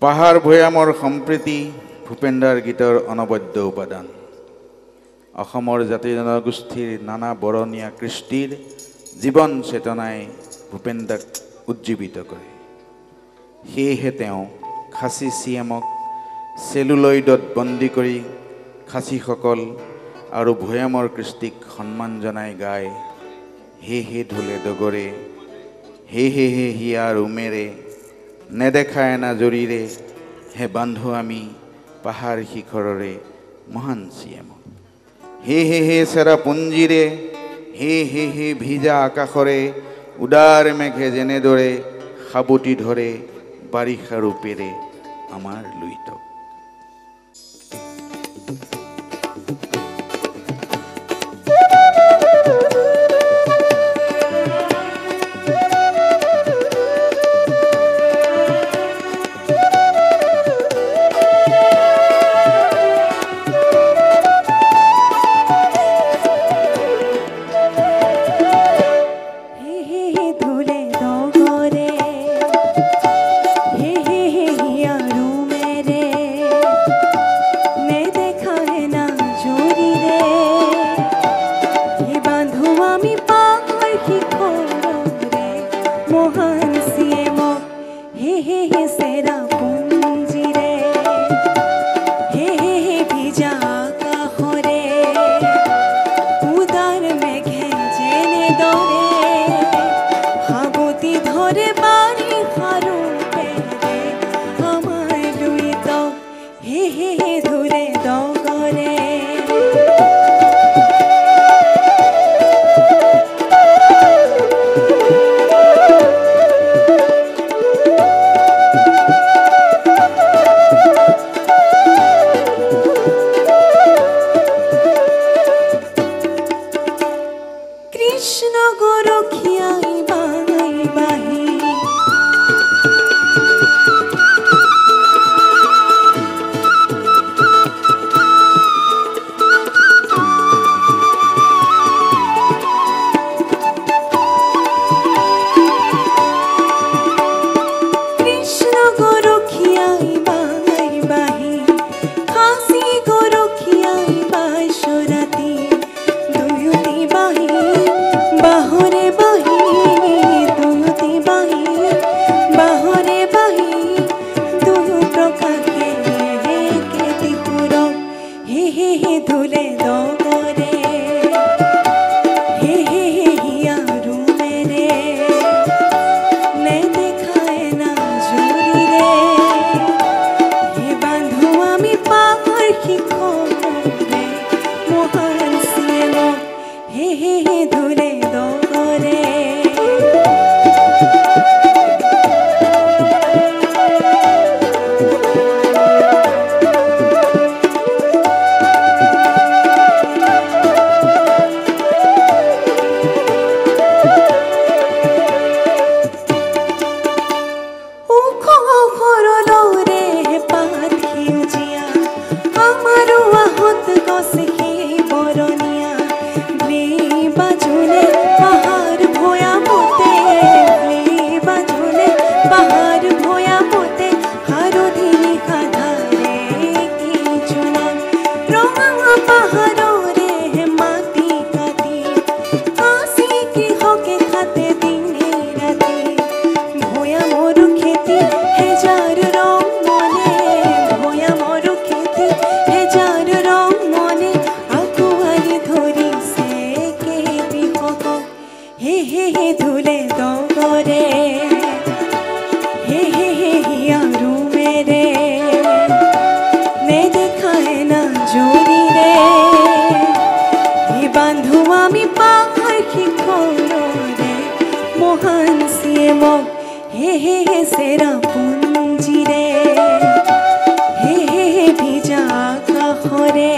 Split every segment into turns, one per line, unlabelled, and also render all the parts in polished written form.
পাহাৰ ভৈয়ামৰ সম্প্ৰীতি ভূপেন্দাৰ গীতৰ অনবদ্য উপাদান। অসমৰ জাতি জনগোষ্ঠীৰ নানা বৰণীয়া কৃষ্টিৰ জীৱন চেতনাই ভূপেন্দাক উজ্জীৱিত কৰে। সেয়েহে তেওঁ খাচী চিএমক চেলুলয়ডত বন্দী কৰি খাচীসকল আৰু ভৈয়ামৰ কৃষ্টিক সন্মান জনাই গায়, হে হে ঢোলে ডগৰে, হে হে হে হিয়াৰ উমেৰে, নেদেখা এনা জৰীৰে, হে বান্ধো আমি পাহাৰ শিখৰৰে মহান চিএমক। হে হে হে চেৰাপুঞ্জীৰে, হে হে হে ভিজা আকাশৰে, উদাৰ মেঘে যেনেদৰে সাবটি ধৰে বাৰিষা ৰূপেৰে আমাৰ লুইতক।
हे हे हे চেৰাপুঞ্জীৰে, হে হে হে ভিজা আকাশৰে,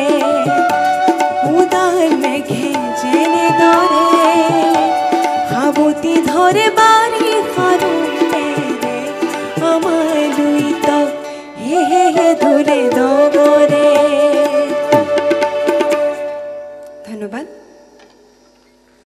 উদাৰ মেঘে যেনেদৰে সাবটি ধৰে বাৰিষা ৰূপেৰে আমাৰ লুইতক, হে হে হে ঢোলে